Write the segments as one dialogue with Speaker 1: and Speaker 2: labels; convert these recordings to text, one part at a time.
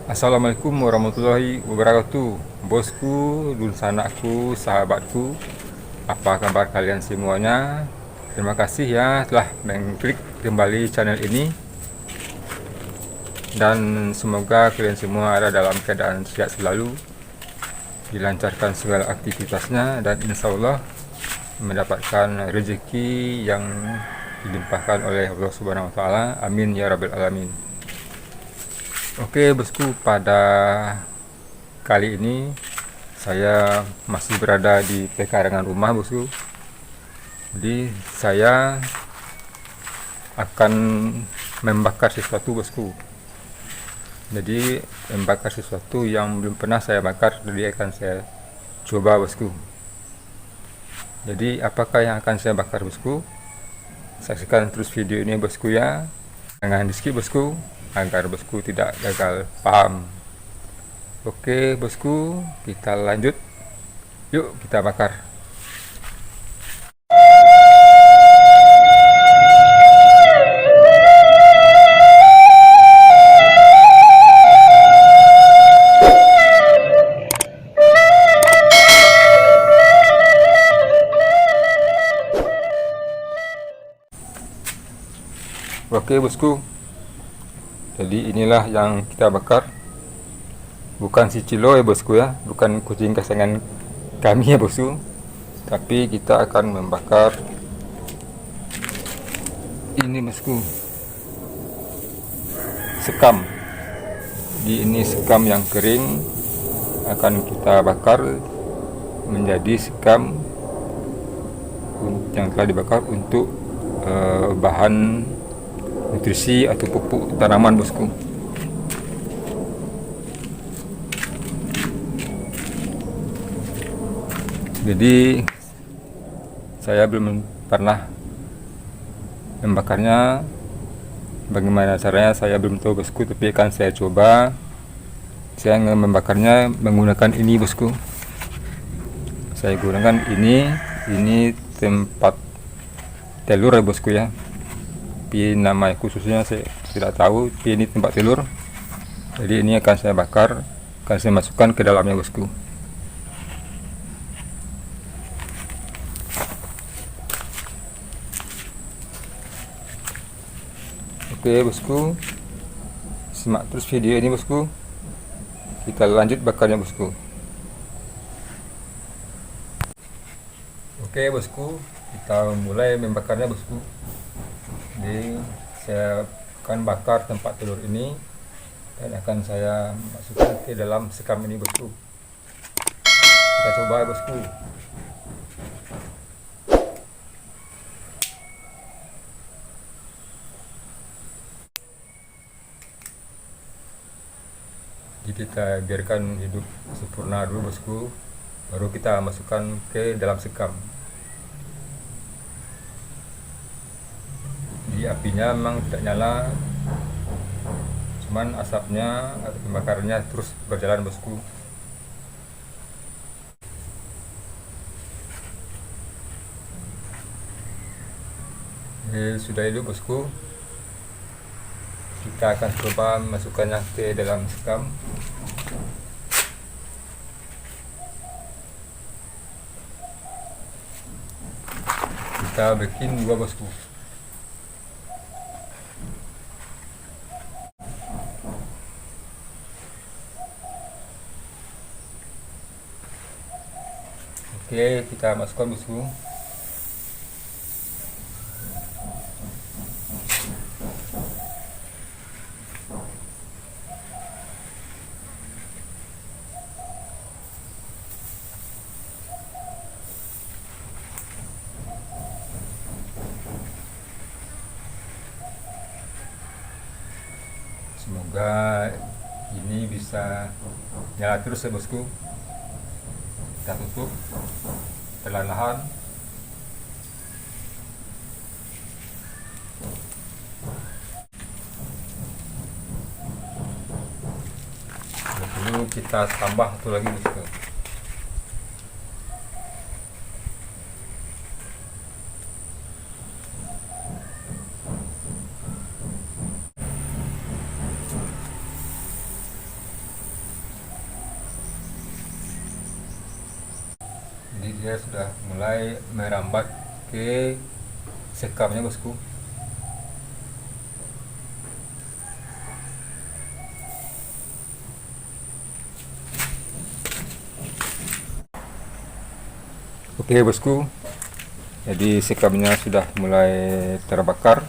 Speaker 1: Assalamualaikum warahmatullahi wabarakatuh. Bosku, dulur sanakku, sahabatku, apa kabar kalian semuanya? Terima kasih ya telah mengklik kembali channel ini. Dan semoga kalian semua ada dalam keadaan sehat selalu, dilancarkan segala aktivitasnya, dan insya Allah mendapatkan rezeki yang dilimpahkan oleh Allah Subhanahu wa Ta'ala. Amin ya Rabbil Alamin. Oke bosku, pada kali ini saya masih berada di pekarangan rumah bosku. Jadi saya akan membakar sesuatu bosku. Jadi membakar sesuatu yang belum pernah saya bakar, jadi akan saya coba bosku. Jadi apakah yang akan saya bakar bosku? Saksikan terus video ini bosku ya. Jangan di skip bosku, agar bosku tidak gagal paham. Oke bosku, kita lanjut. Yuk kita bakar. Oke bosku, jadi inilah yang kita bakar. Bukan si Cilo ya bosku ya, bukan kucing kesayangan kami ya bosku, tapi kita akan membakar ini bosku, sekam. Jadi ini sekam yang kering akan kita bakar menjadi sekam yang telah dibakar untuk bahan nutrisi atau pupuk tanaman bosku. Jadi saya belum pernah membakarnya, bagaimana caranya saya belum tahu bosku, tapi akan saya coba. Saya membakarnya menggunakan ini bosku. Saya gunakan ini tempat telur ya bosku ya. Tapi nama khususnya saya tidak tahu, tapi ini tempat telur. Jadi ini akan saya bakar, akan saya masukkan ke dalamnya bosku. Oke bosku, simak terus video ini bosku. Kita lanjut bakarnya bosku. Oke bosku, kita mulai membakarnya bosku. Jadi saya akan bakar tempat telur ini dan akan saya masukkan ke dalam sekam ini bosku. Kita coba bosku. Jadi kita biarkan hidup sempurna dulu bosku, baru kita masukkan ke dalam sekam. Jadi apinya memang tidak nyala, cuman asapnya atau pembakarannya terus berjalan bosku. Sudah hidup bosku, kita akan coba masukkannya ke dalam sekam. Kita bikin dua bosku. Oke, kita masukkan bosku. Semoga ini bisa nyala terus ya bosku. Kita tutup perlahan-lahan. Lalu kita tambah satu lagi bosku. dia sudah mulai merambat ke sekamnya bosku. Oke bosku, jadi sekamnya sudah mulai terbakar.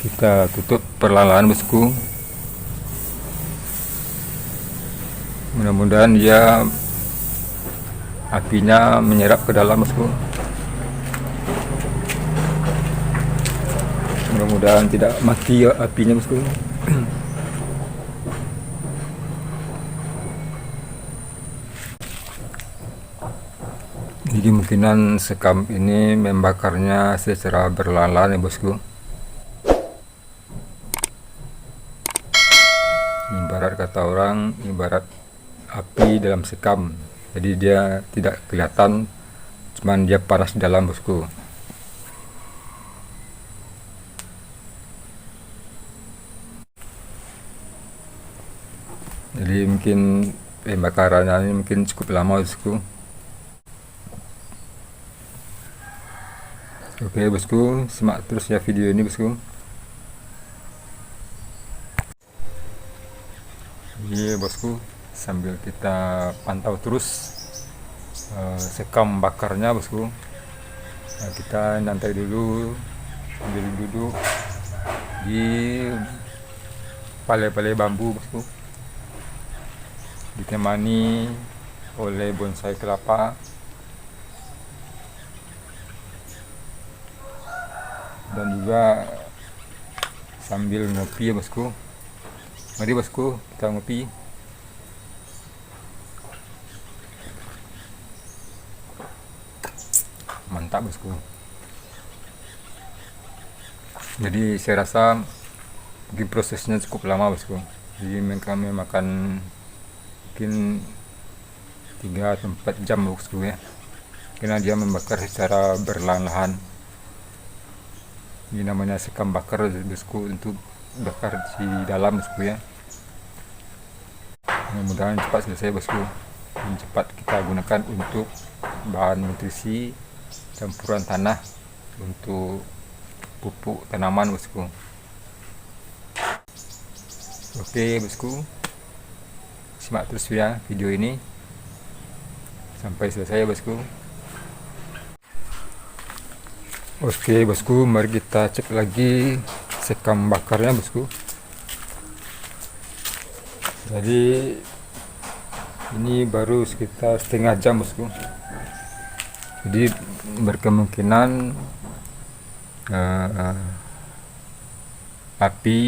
Speaker 1: Kita tutup perlahan-lahan bosku. Mudah-mudahan dia apinya menyerap ke dalam bosku. Mudah-mudahan tidak mati apinya bosku. Jadi kemungkinan sekam ini membakarnya secara berlahan-lahan ya bosku. Ibarat kata orang, ibarat api dalam sekam. Jadi dia tidak kelihatan, cuman dia panas di dalam bosku. Jadi mungkin pembakarannya ini mungkin cukup lama bosku. Oke bosku, simak terus ya video ini bosku. Iya bosku, sambil kita pantau terus sekam bakarnya bosku. Nah, kita nanti dulu sambil duduk di palai-palai bambu bosku, ditemani oleh bonsai kelapa dan juga sambil ngopi ya bosku. Mari bosku, kita ngopi. Mantap bosku. Jadi saya rasa mungkin prosesnya cukup lama bosku. Jadi kami makan mungkin 3 atau 4 jam bosku ya, karena dia membakar secara berlahan-lahan. Ini namanya sekam bakar bosku, untuk bakar di dalam bosku ya. Mudah-mudahan cepat selesai bosku, dan cepat kita gunakan untuk bahan nutrisi campuran tanah untuk pupuk tanaman bosku. Oke bosku, simak terus ya video ini sampai selesai bosku. Oke bosku, mari kita cek lagi sekam bakarnya bosku. Jadi ini baru sekitar setengah jam bosku. Jadi berkemungkinan api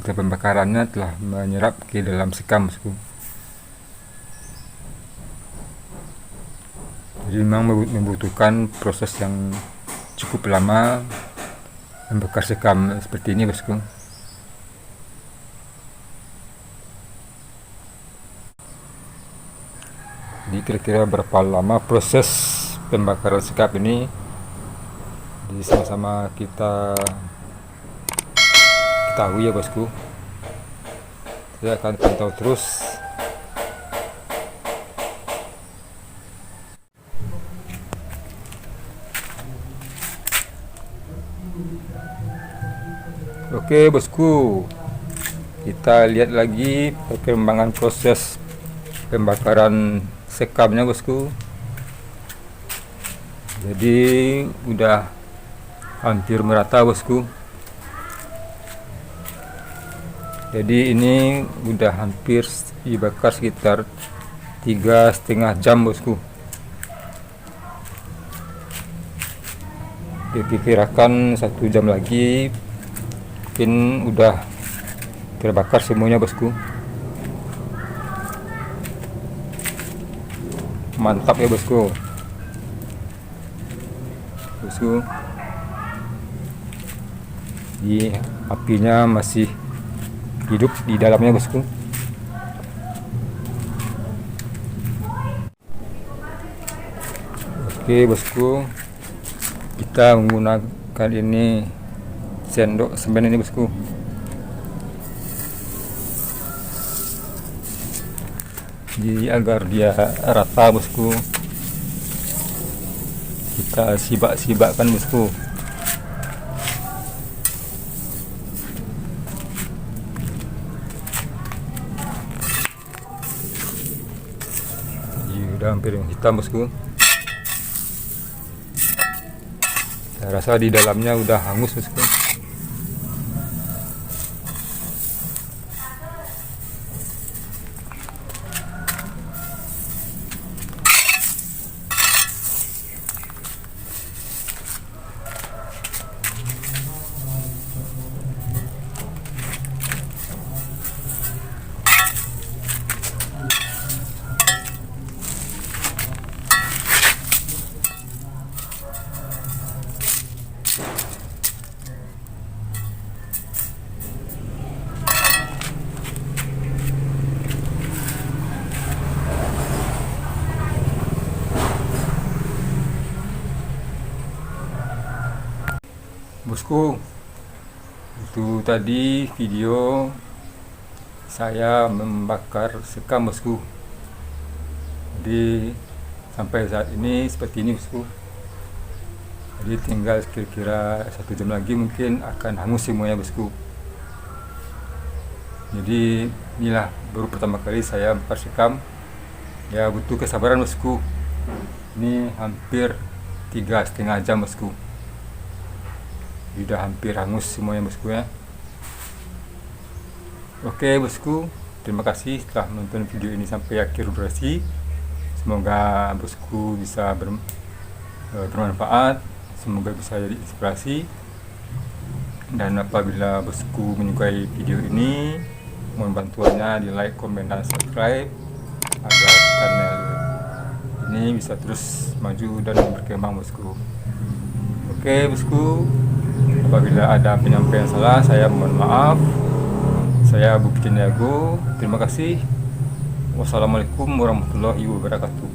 Speaker 1: atau pembakarannya telah menyerap ke dalam sekam bosku. Jadi memang membutuhkan proses yang cukup lama membakar sekam seperti ini bosku. Jadi kira-kira berapa lama proses pembakaran sekam ini, jadi sama-sama kita ketahui ya bosku. Saya akan pantau terus. Oke bosku, kita lihat lagi perkembangan proses pembakaran sekamnya bosku. Jadi udah hampir merata bosku. Jadi ini udah hampir dibakar sekitar 3,5 jam bosku. Diperkirakan 1 jam lagi mungkin udah terbakar semuanya bosku. Mantap ya bosku. Di apinya masih hidup di dalamnya bosku. Oke bosku, kita menggunakan ini sendok semen ini bosku. Jadi agar dia rata bosku, kita sibak-sibakkan bosku. Jadi udah hampir hitam bosku. Saya rasa di dalamnya udah hangus bosku. Bosku, itu tadi video saya membakar sekam bosku. Jadi sampai saat ini seperti ini bosku. Jadi tinggal kira-kira 1 jam lagi mungkin akan hangus semuanya bosku. Jadi inilah baru pertama kali saya bakar sekam. Ya butuh kesabaran bosku. Ini hampir 3,5 jam bosku. Sudah hampir hangus semuanya bosku ya. Oke bosku, terima kasih telah menonton video ini sampai akhir durasi. Semoga bosku bisa bermanfaat, semoga bisa jadi inspirasi. Dan apabila bosku menyukai video ini, mohon bantuannya di like, komen, dan subscribe agar channel ini bisa terus maju dan berkembang bosku. Oke bosku, apabila ada penyampaian salah, saya mohon maaf. Saya Bukti Niago. Terima kasih. Wassalamualaikum warahmatullahi wabarakatuh.